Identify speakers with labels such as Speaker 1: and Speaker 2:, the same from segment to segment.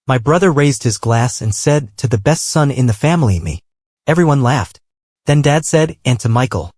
Speaker 1: My brother raised his glass and said, "To the best son in the family, me." Everyone laughed. Then Dad said, "And to Michael,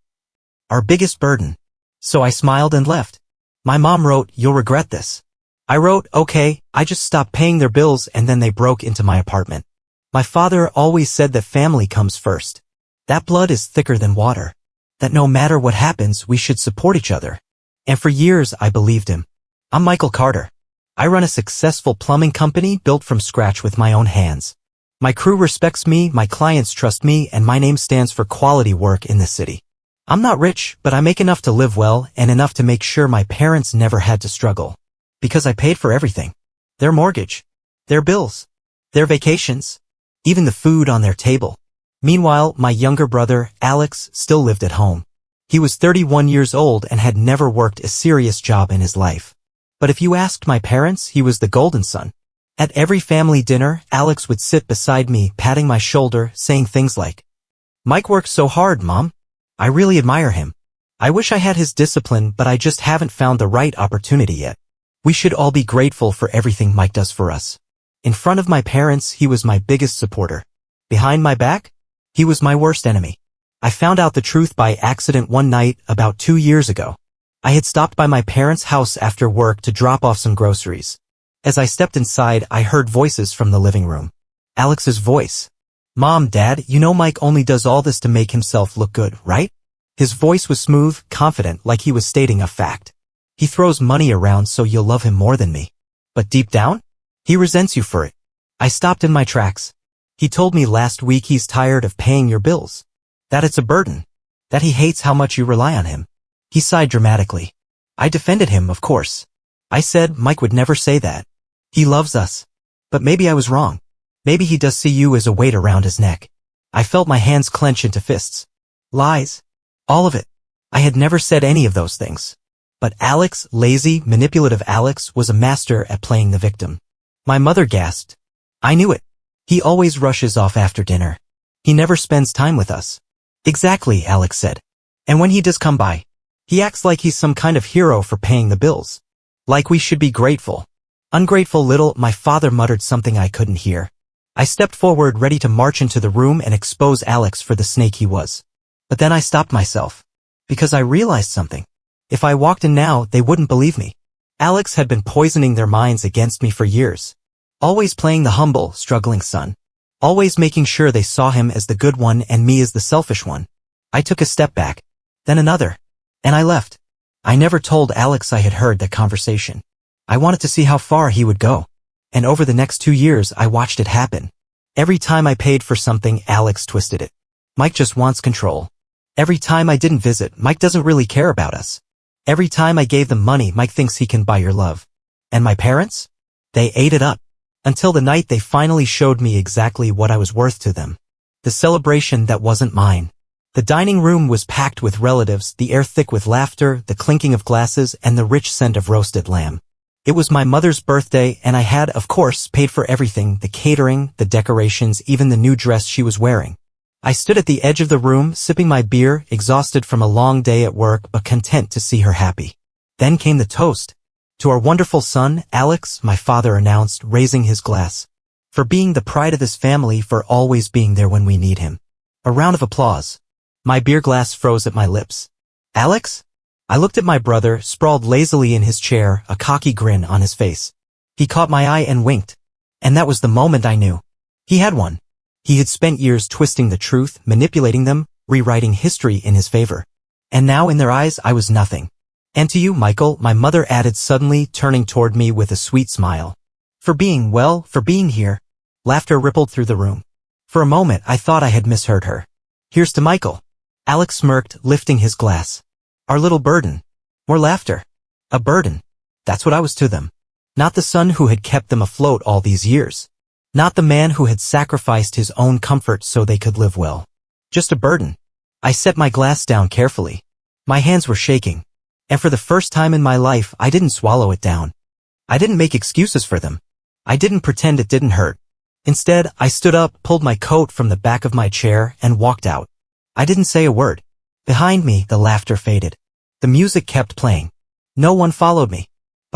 Speaker 1: our biggest burden." So I smiled and left. My mom wrote, "You'll regret this." I wrote, "Okay." I just stopped paying their bills and then they broke into my apartment. My father always said that family comes first. That blood is thicker than water. That no matter what happens, we should support each other. And for years, I believed him. I'm Michael Carter. I run a successful plumbing company built from scratch with my own hands. My crew respects me, my clients trust me, and my name stands for quality work in the city. I'm not rich, but I make enough to live well and enough to make sure my parents never had to struggle. Because I paid for everything. Their mortgage, their bills, their vacations, even the food on their table. Meanwhile, my younger brother, Alex, still lived at home. He was 31 years old and had never worked a serious job in his life. But if you asked my parents, he was the golden son. At every family dinner, Alex would sit beside me, patting my shoulder, saying things like, "Mike works so hard, Mom. I really admire him. I wish I had his discipline, but I just haven't found the right opportunity yet." We should all be grateful for everything Mike does for us. In front of my parents, he was my biggest supporter. Behind my back, he was my worst enemy. I found out the truth by accident one night about 2 years ago. I had stopped by my parents' house after work to drop off some groceries. As I stepped inside, I heard voices from the living room. Alex's voice. "Mom, Dad, you know Mike only does all this to make himself look good, right?" His voice was smooth, confident, like he was stating a fact. "He throws money around so you'll love him more than me. But deep down, he resents you for it." I stopped in my tracks. He told me last week he's tired of paying your bills. That it's a burden. That he hates how much you rely on him. He sighed dramatically. I defended him, of course. I said Mike would never say that. He loves us. But maybe I was wrong. Maybe he does see you as a weight around his neck. I felt my hands clench into fists. Lies. All of it. I had never said any of those things. But Alex, lazy, manipulative Alex, was a master at playing the victim. My mother gasped. I knew it. He always rushes off after dinner. He never spends time with us. Exactly, Alex said. And when he does come by, he acts like he's some kind of hero for paying the bills. Like we should be grateful. Ungrateful little, my father muttered something I couldn't hear. I stepped forward, ready to march into the room and expose Alex for the snake he was. But then I stopped myself. Because I realized something. If I walked in now, they wouldn't believe me. Alex had been poisoning their minds against me for years. Always playing the humble, struggling son. Always making sure they saw him as the good one and me as the selfish one. I took a step back. Then another. And I left. I never told Alex I had heard that conversation. I wanted to see how far he would go. And over the next 2 years, I watched it happen. Every time I paid for something, Alex twisted it. Mike just wants control. Every time I didn't visit, Mike doesn't really care about us. Every time I gave them money, Mike thinks he can buy your love. And my parents? They ate it up. Until the night they finally showed me exactly what I was worth to them. The celebration that wasn't mine. The dining room was packed with relatives, the air thick with laughter, the clinking of glasses, and the rich scent of roasted lamb. It was my mother's birthday, and I had, of course, paid for everything, the catering, the decorations, even the new dress she was wearing. I stood at the edge of the room, sipping my beer, exhausted from a long day at work, but content to see her happy. Then came the toast. To our wonderful son, Alex, my father announced, raising his glass. For being the pride of this family, for always being there when we need him. A round of applause. My beer glass froze at my lips. Alex? I looked at my brother, sprawled lazily in his chair, a cocky grin on his face. He caught my eye and winked. And that was the moment I knew. He had won. He had spent years twisting the truth, manipulating them, rewriting history in his favor. And now in their eyes I was nothing. And to you, Michael, my mother added suddenly, turning toward me with a sweet smile. For being here. Laughter rippled through the room. For a moment I thought I had misheard her. Here's to Michael. Alex smirked, lifting his glass. Our little burden. More laughter. A burden. That's what I was to them. Not the son who had kept them afloat all these years. Not the man who had sacrificed his own comfort so they could live well. Just a burden. I set my glass down carefully. My hands were shaking. And for the first time in my life, I didn't swallow it down. I didn't make excuses for them. I didn't pretend it didn't hurt. Instead, I stood up, pulled my coat from the back of my chair, and walked out. I didn't say a word. Behind me, the laughter faded. The music kept playing. No one followed me.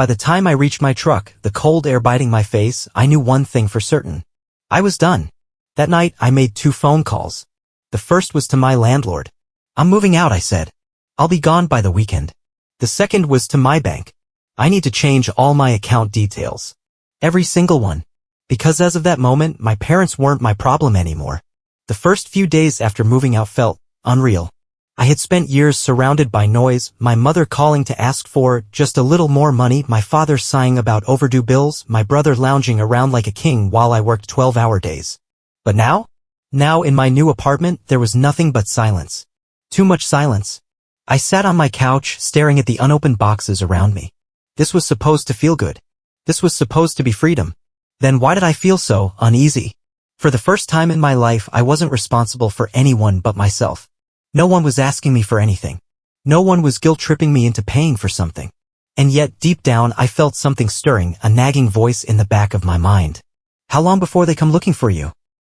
Speaker 1: By the time I reached my truck, the cold air biting my face, I knew one thing for certain. I was done. That night, I made 2 phone calls. The first was to my landlord. I'm moving out, I said. I'll be gone by the weekend. The second was to my bank. I need to change all my account details. Every single one. Because as of that moment, my parents weren't my problem anymore. The first few days after moving out felt unreal. I had spent years surrounded by noise, my mother calling to ask for just a little more money, my father sighing about overdue bills, my brother lounging around like a king while I worked 12-hour days. But now in my new apartment, there was nothing but silence. Too much silence. I sat on my couch, staring at the unopened boxes around me. This was supposed to feel good. This was supposed to be freedom. Then why did I feel so uneasy? For the first time in my life, I wasn't responsible for anyone but myself. No one was asking me for anything. No one was guilt-tripping me into paying for something. And yet, deep down, I felt something stirring, a nagging voice in the back of my mind. How long before they come looking for you?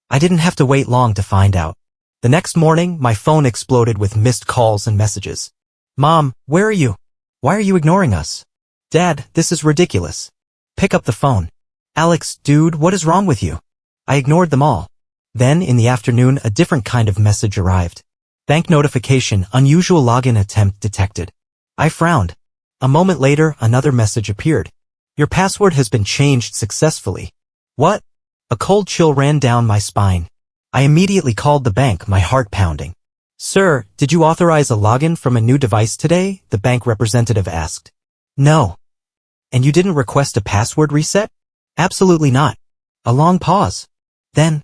Speaker 1: I didn't have to wait long to find out. The next morning, my phone exploded with missed calls and messages. Mom, where are you? Why are you ignoring us? Dad, this is ridiculous. Pick up the phone. Alex, dude, what is wrong with you? I ignored them all. Then, in the afternoon, a different kind of message arrived. Bank notification, unusual login attempt detected. I frowned. A moment later, another message appeared. Your password has been changed successfully. What? A cold chill ran down my spine. I immediately called the bank, my heart pounding. Sir, did you authorize a login from a new device today? The bank representative asked. No. And you didn't request a password reset? Absolutely not. A long pause. Then,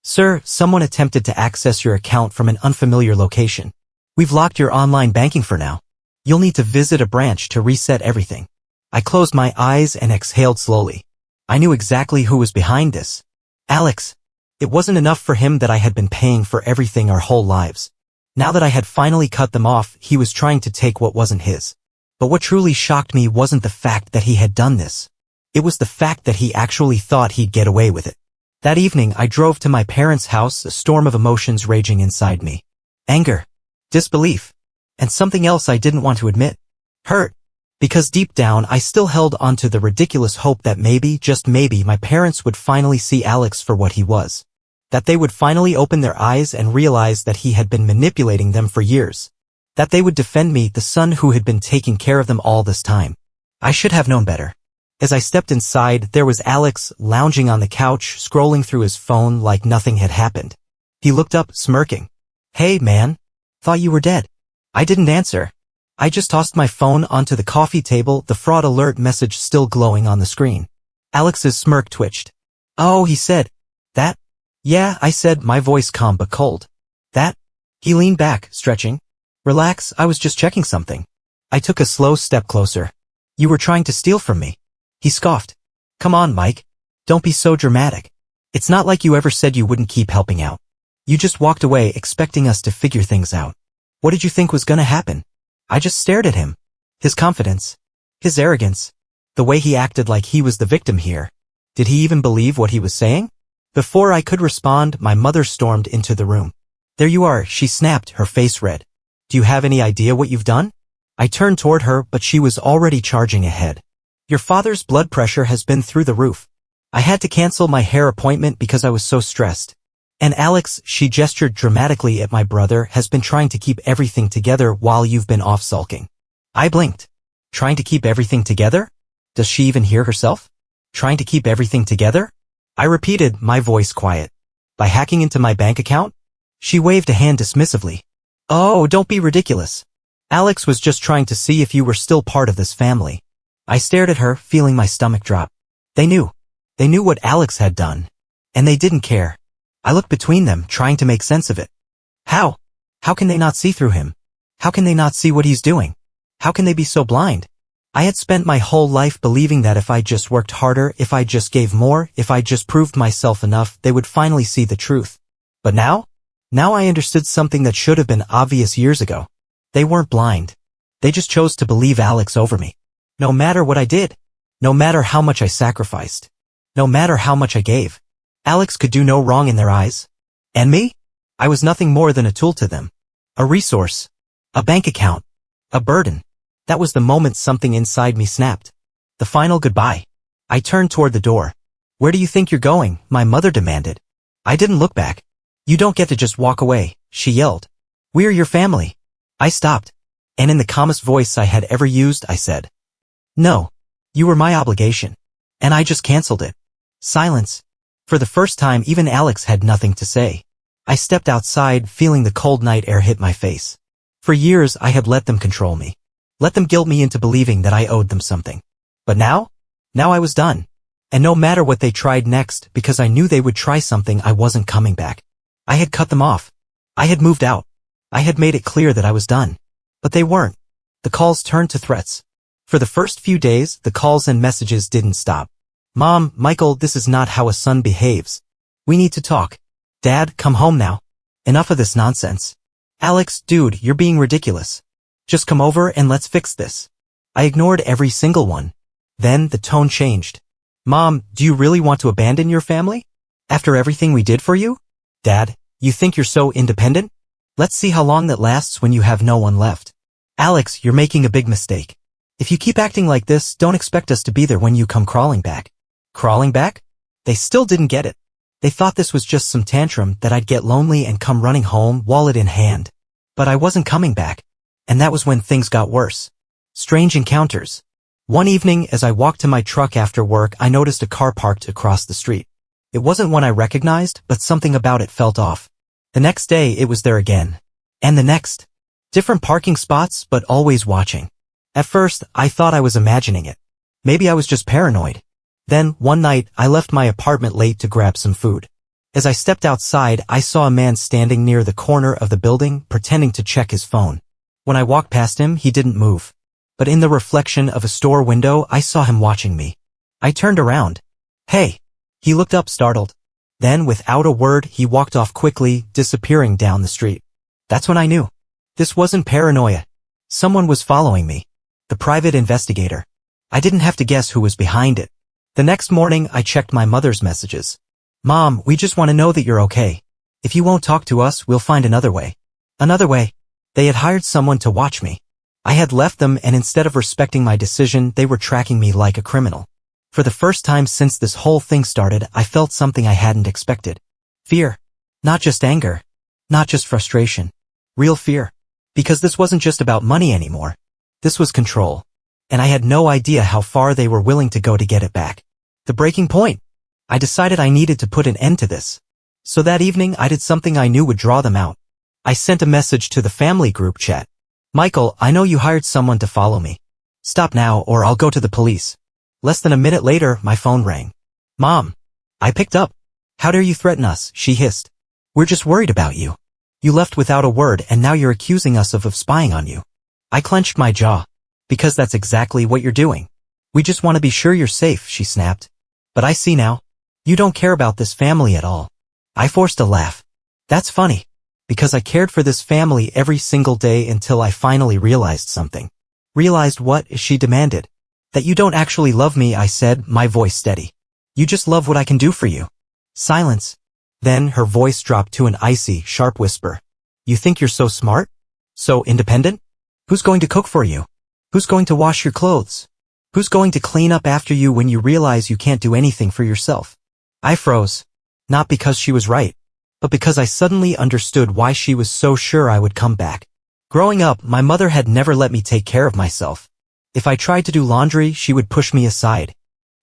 Speaker 1: Sir, someone attempted to access your account from an unfamiliar location. We've locked your online banking for now. You'll need to visit a branch to reset everything. I closed my eyes and exhaled slowly. I knew exactly who was behind this. Alex. It wasn't enough for him that I had been paying for everything our whole lives. Now that I had finally cut them off, he was trying to take what wasn't his. But what truly shocked me wasn't the fact that he had done this. It was the fact that he actually thought he'd get away with it. That evening, I drove to my parents' house, a storm of emotions raging inside me. Anger, disbelief, and something else I didn't want to admit. Hurt. Because deep down, I still held onto the ridiculous hope that maybe, just maybe, my parents would finally see Alex for what he was. That they would finally open their eyes and realize that he had been manipulating them for years. That they would defend me, the son who had been taking care of them all this time. I should have known better. As I stepped inside, there was Alex, lounging on the couch, scrolling through his phone like nothing had happened. He looked up, smirking. Hey, man. Thought you were dead. I didn't answer. I just tossed my phone onto the coffee table, the fraud alert message still glowing on the screen. Alex's smirk twitched. Oh, he said. That? Yeah, I said, my voice calm but cold. That? He leaned back, stretching. Relax, I was just checking something. I took a slow step closer. You were trying to steal from me. He scoffed. Come on, Mike. Don't be so dramatic. It's not like you ever said you wouldn't keep helping out. You just walked away expecting us to figure things out. What did you think was gonna happen? I just stared at him. His confidence. His arrogance. The way he acted like he was the victim here. Did he even believe what he was saying? Before I could respond, my mother stormed into the room. There you are, she snapped, her face red. Do you have any idea what you've done? I turned toward her, but she was already charging ahead. Your father's blood pressure has been through the roof. I had to cancel my hair appointment because I was so stressed. And Alex, she gestured dramatically at my brother, has been trying to keep everything together while you've been off sulking. I blinked. Trying to keep everything together? Does she even hear herself? Trying to keep everything together? I repeated, my voice quiet. By hacking into my bank account? She waved a hand dismissively. Oh, don't be ridiculous. Alex was just trying to see if you were still part of this family. I stared at her, feeling my stomach drop. They knew. They knew what Alex had done. And they didn't care. I looked between them, trying to make sense of it. How? How can they not see through him? How can they not see what he's doing? How can they be so blind? I had spent my whole life believing that if I just worked harder, if I just gave more, if I just proved myself enough, they would finally see the truth. But now? Now I understood something that should have been obvious years ago. They weren't blind. They just chose to believe Alex over me. No matter what I did. No matter how much I sacrificed. No matter how much I gave. Alex could do no wrong in their eyes. And me? I was nothing more than a tool to them. A resource. A bank account. A burden. That was the moment something inside me snapped. The final goodbye. I turned toward the door. Where do you think you're going? My mother demanded. I didn't look back. You don't get to just walk away, she yelled. We're your family. I stopped. And in the calmest voice I had ever used, I said, no. You were my obligation. And I just canceled it. Silence. For the first time, even Alex had nothing to say. I stepped outside, feeling the cold night air hit my face. For years, I had let them control me. Let them guilt me into believing that I owed them something. But now? Now I was done. And no matter what they tried next, because I knew they would try something, I wasn't coming back. I had cut them off. I had moved out. I had made it clear that I was done. But they weren't. The calls turned to threats. For the first few days, the calls and messages didn't stop. Mom, Michael, this is not how a son behaves. We need to talk. Dad, come home now. Enough of this nonsense. Alex, dude, you're being ridiculous. Just come over and let's fix this. I ignored every single one. Then the tone changed. Mom, do you really want to abandon your family? After everything we did for you? Dad, you think you're so independent? Let's see how long that lasts when you have no one left. Alex, you're making a big mistake. If you keep acting like this, don't expect us to be there when you come crawling back. Crawling back? They still didn't get it. They thought this was just some tantrum that I'd get lonely and come running home, wallet in hand. But I wasn't coming back. And that was when things got worse. Strange encounters. One evening, as I walked to my truck after work, I noticed a car parked across the street. It wasn't one I recognized, but something about it felt off. The next day, it was there again. And the next. Different parking spots, but always watching. At first, I thought I was imagining it. Maybe I was just paranoid. Then, one night, I left my apartment late to grab some food. As I stepped outside, I saw a man standing near the corner of the building, pretending to check his phone. When I walked past him, he didn't move. But in the reflection of a store window, I saw him watching me. I turned around. Hey! He looked up startled. Then, without a word, he walked off quickly, disappearing down the street. That's when I knew. This wasn't paranoia. Someone was following me. The private investigator. I didn't have to guess who was behind it. The next morning, I checked my mother's messages. Mom, we just want to know that you're okay. If you won't talk to us, we'll find another way. Another way. They had hired someone to watch me. I had left them, and instead of respecting my decision, they were tracking me like a criminal. For the first time since this whole thing started, I felt something I hadn't expected. Fear. Not just anger. Not just frustration. Real fear. Because this wasn't just about money anymore. This was control. And I had no idea how far they were willing to go to get it back. The breaking point. I decided I needed to put an end to this. So that evening, I did something I knew would draw them out. I sent a message to the family group chat. Michael, I know you hired someone to follow me. Stop now or I'll go to the police. Less than a minute later, my phone rang. Mom. I picked up. How dare you threaten us, she hissed. We're just worried about you. You left without a word and now you're accusing us of spying on you. I clenched my jaw. Because that's exactly what you're doing. We just want to be sure you're safe, she snapped. But I see now. You don't care about this family at all. I forced a laugh. That's funny. Because I cared for this family every single day until I finally realized something. Realized what? She demanded. That you don't actually love me, I said, my voice steady. You just love what I can do for you. Silence. Then her voice dropped to an icy, sharp whisper. You think you're so smart? So independent? Who's going to cook for you? Who's going to wash your clothes? Who's going to clean up after you when you realize you can't do anything for yourself? I froze. Not because she was right, but because I suddenly understood why she was so sure I would come back. Growing up, my mother had never let me take care of myself. If I tried to do laundry, she would push me aside.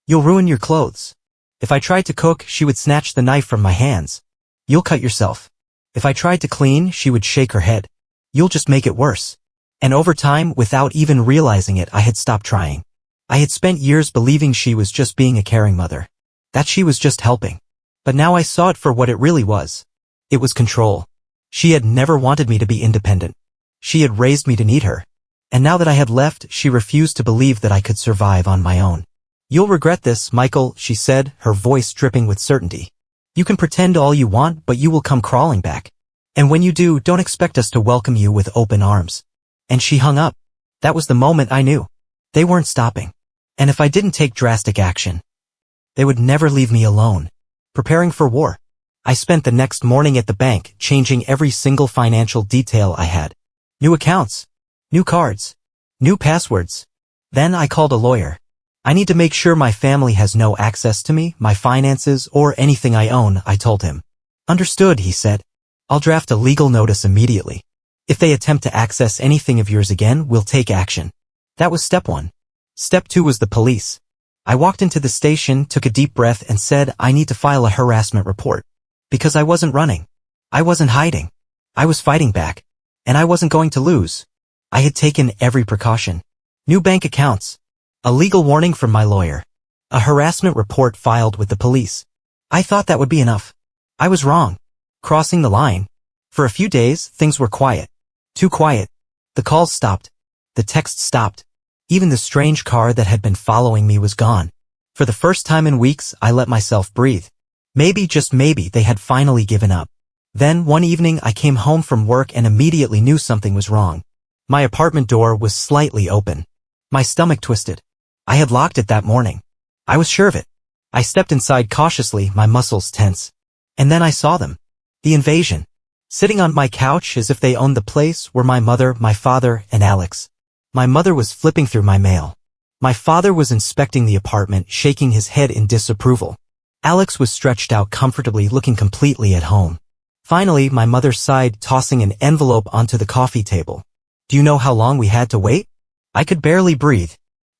Speaker 1: You'll ruin your clothes. If I tried to cook, she would snatch the knife from my hands. You'll cut yourself. If I tried to clean, she would shake her head. You'll just make it worse. And over time, without even realizing it, I had stopped trying. I had spent years believing she was just being a caring mother. That she was just helping. But now I saw it for what it really was. It was control. She had never wanted me to be independent. She had raised me to need her. And now that I had left, she refused to believe that I could survive on my own. You'll regret this, Michael, she said, her voice dripping with certainty. You can pretend all you want, but you will come crawling back. And when you do, don't expect us to welcome you with open arms. And she hung up. That was the moment I knew. They weren't stopping. And if I didn't take drastic action, they would never leave me alone. Preparing for war. I spent the next morning at the bank, changing every single financial detail I had. New accounts. New cards. New passwords. Then I called a lawyer. I need to make sure my family has no access to me, my finances, or anything I own, I told him. Understood, he said. I'll draft a legal notice immediately. If they attempt to access anything of yours again, we'll take action. That was step 1. Step 2 was the police. I walked into the station, took a deep breath, and said I need to file a harassment report. Because I wasn't running. I wasn't hiding. I was fighting back. And I wasn't going to lose. I had taken every precaution. New bank accounts. A legal warning from my lawyer. A harassment report filed with the police. I thought that would be enough. I was wrong. Crossing the line. For a few days, things were quiet. Too quiet. The calls stopped. The texts stopped. Even the strange car that had been following me was gone. For the first time in weeks, I let myself breathe. Maybe, just maybe, they had finally given up. Then, one evening, I came home from work and immediately knew something was wrong. My apartment door was slightly open. My stomach twisted. I had locked it that morning. I was sure of it. I stepped inside cautiously, my muscles tense. And then I saw them. The invasion. Sitting on my couch as if they owned the place were my mother, my father, and Alex. My mother was flipping through my mail. My father was inspecting the apartment, shaking his head in disapproval. Alex was stretched out comfortably, looking completely at home. Finally, my mother sighed, tossing an envelope onto the coffee table. Do you know how long we had to wait? I could barely breathe.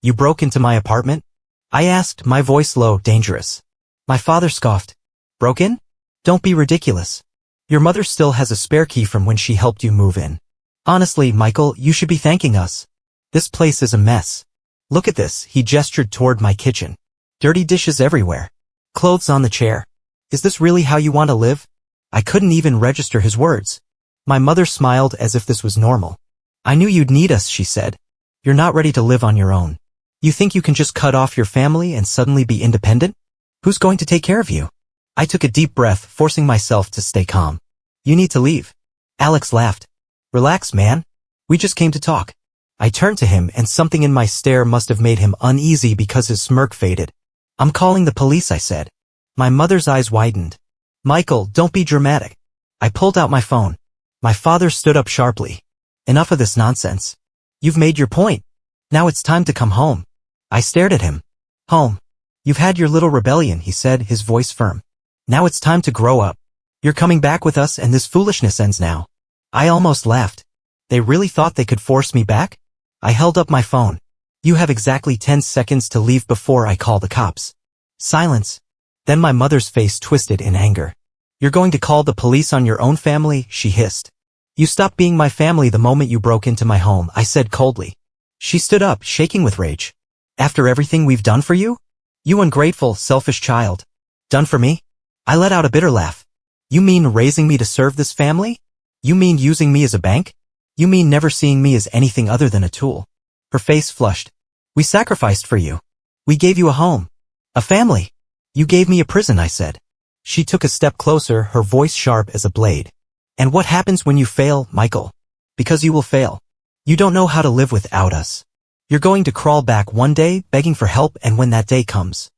Speaker 1: You broke into my apartment? I asked, my voice low, dangerous. My father scoffed. Broke in? Don't be ridiculous. Your mother still has a spare key from when she helped you move in. Honestly, Michael, you should be thanking us. This place is a mess. Look at this, he gestured toward my kitchen. Dirty dishes everywhere. Clothes on the chair. Is this really how you want to live? I couldn't even register his words. My mother smiled as if this was normal. I knew you'd need us, she said. You're not ready to live on your own. You think you can just cut off your family and suddenly be independent? Who's going to take care of you? I took a deep breath, forcing myself to stay calm. You need to leave. Alex laughed. Relax, man. We just came to talk. I turned to him and something in my stare must have made him uneasy because his smirk faded. I'm calling the police, I said. My mother's eyes widened. Michael, don't be dramatic. I pulled out my phone. My father stood up sharply. Enough of this nonsense. You've made your point. Now it's time to come home. I stared at him. Home. You've had your little rebellion, he said, his voice firm. Now it's time to grow up. You're coming back with us and this foolishness ends now. I almost laughed. They really thought they could force me back? I held up my phone. You have exactly 10 seconds to leave before I call the cops. Silence. Then my mother's face twisted in anger. You're going to call the police on your own family, she hissed. You stopped being my family the moment you broke into my home, I said coldly. She stood up, shaking with rage. After everything we've done for you? You ungrateful, selfish child. Done for me? I let out a bitter laugh. You mean raising me to serve this family? You mean using me as a bank? You mean never seeing me as anything other than a tool? Her face flushed. We sacrificed for you. We gave you a home. A family. You gave me a prison, I said. She took a step closer, her voice sharp as a blade. And what happens when you fail, Michael? Because you will fail. You don't know how to live without us. You're going to crawl back one day, begging for help, and when that day comes.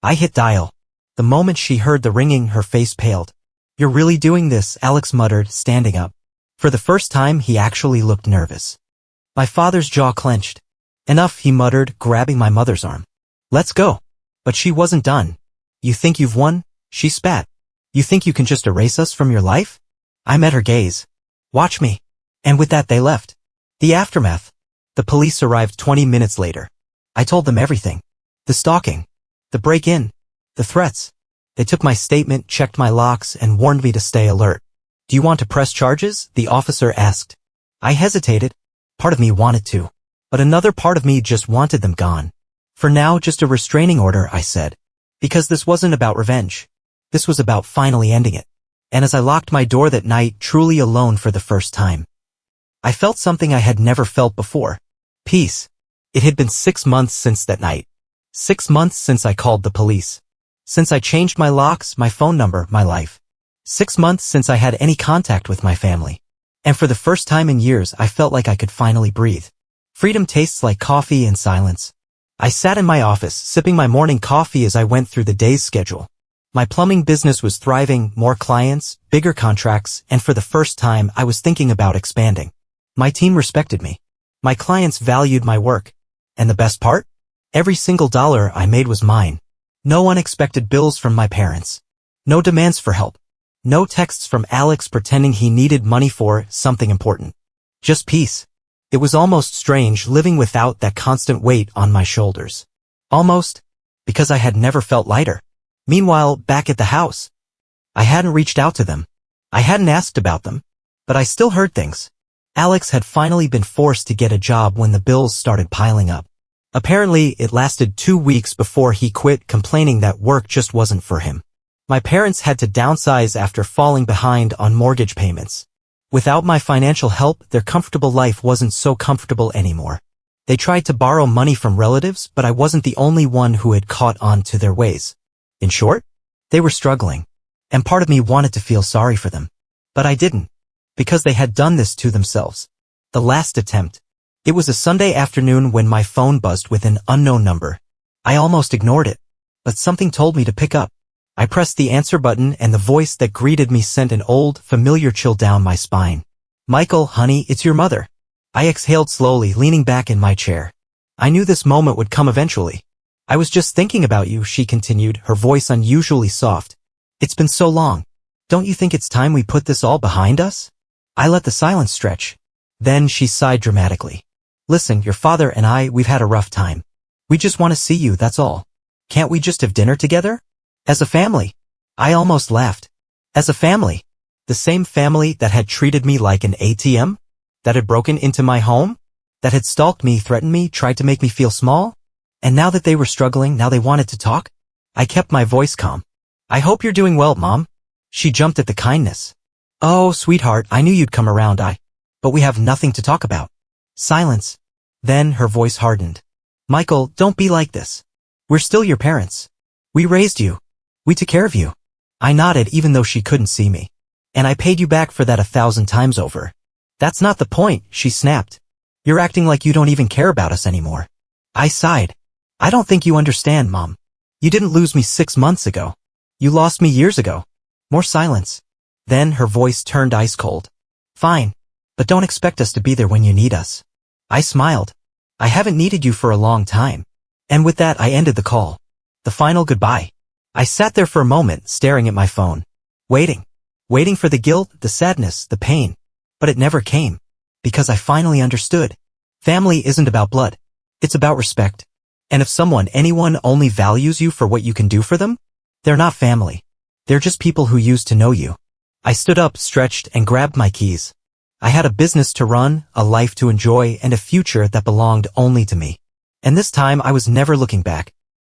Speaker 1: I hit dial. The moment she heard the ringing, her face paled. You're really doing this, Alex muttered, standing up. For the first time, he actually looked nervous. My father's jaw clenched. Enough, he muttered, grabbing my mother's arm. Let's go. But she wasn't done. You think you've won? She spat. You think you can just erase us from your life? I met her gaze. Watch me. And with that they left. The aftermath. The police arrived 20 minutes later. I told them everything. The stalking. The break-in. The threats. They took my statement, checked my locks, and warned me to stay alert. Do you want to press charges? The officer asked. I hesitated. Part of me wanted to. But another part of me just wanted them gone. For now, just a restraining order, I said. Because this wasn't about revenge. This was about finally ending it. And as I locked my door that night, truly alone for the first time, I felt something I had never felt before. Peace. It had been 6 months since that night. 6 months since I called the police. Since I changed my locks, my phone number, my life. 6 months since I had any contact with my family. And for the first time in years, I felt like I could finally breathe. Freedom tastes like coffee and silence. I sat in my office, sipping my morning coffee as I went through the day's schedule. My plumbing business was thriving, more clients, bigger contracts, and for the first time, I was thinking about expanding. My team respected me. My clients valued my work. And the best part? Every single dollar I made was mine. No unexpected bills from my parents. No demands for help. No texts from Alex pretending he needed money for something important. Just peace. It was almost strange living without that constant weight on my shoulders. Almost, because I had never felt lighter. Meanwhile, back at the house, I hadn't reached out to them. I hadn't asked about them. But I still heard things. Alex had finally been forced to get a job when the bills started piling up. Apparently, it lasted 2 weeks before he quit, complaining that work just wasn't for him. My parents had to downsize after falling behind on mortgage payments. Without my financial help, their comfortable life wasn't so comfortable anymore. They tried to borrow money from relatives, but I wasn't the only one who had caught on to their ways. In short, they were struggling. And part of me wanted to feel sorry for them. But I didn't. Because they had done this to themselves. The last attempt. It was a Sunday afternoon when my phone buzzed with an unknown number. I almost ignored it. But something told me to pick up. I pressed the answer button and the voice that greeted me sent an old, familiar chill down my spine. "Michael, honey, it's your mother." I exhaled slowly, leaning back in my chair. I knew this moment would come eventually. "I was just thinking about you," she continued, her voice unusually soft. "It's been so long. Don't you think it's time we put this all behind us?" I let the silence stretch. Then she sighed dramatically. "Listen, your father and we've had a rough time. We just want to see you, that's all. Can't we just have dinner together? As a family." I almost laughed. As a family? The same family that had treated me like an ATM? That had broken into my home? That had stalked me, threatened me, tried to make me feel small? And now that they were struggling, now they wanted to talk? I kept my voice calm. "I hope you're doing well, Mom." She jumped at the kindness. "Oh, sweetheart, I knew you'd come around, but we have nothing to talk about." Silence. Then her voice hardened. "Michael, don't be like this. We're still your parents. We raised you. We took care of you." I nodded even though she couldn't see me. "And I paid you back for that 1,000 times over." "That's not the point," she snapped. "You're acting like you don't even care about us anymore." I sighed. "I don't think you understand, Mom. You didn't lose me 6 months ago. You lost me years ago." More silence. Then her voice turned ice cold. "Fine. But don't expect us to be there when you need us." I smiled. "I haven't needed you for a long time." And with that I ended the call. The final goodbye. I sat there for a moment, staring at my phone. Waiting. Waiting for the guilt, the sadness, the pain. But it never came. Because I finally understood. Family isn't about blood. It's about respect. And if anyone only values you for what you can do for them, they're not family. They're just people who used to know you. I stood up, stretched, and grabbed my keys. I had a business to run, a life to enjoy, and a future that belonged only to me. And this time I was never looking back.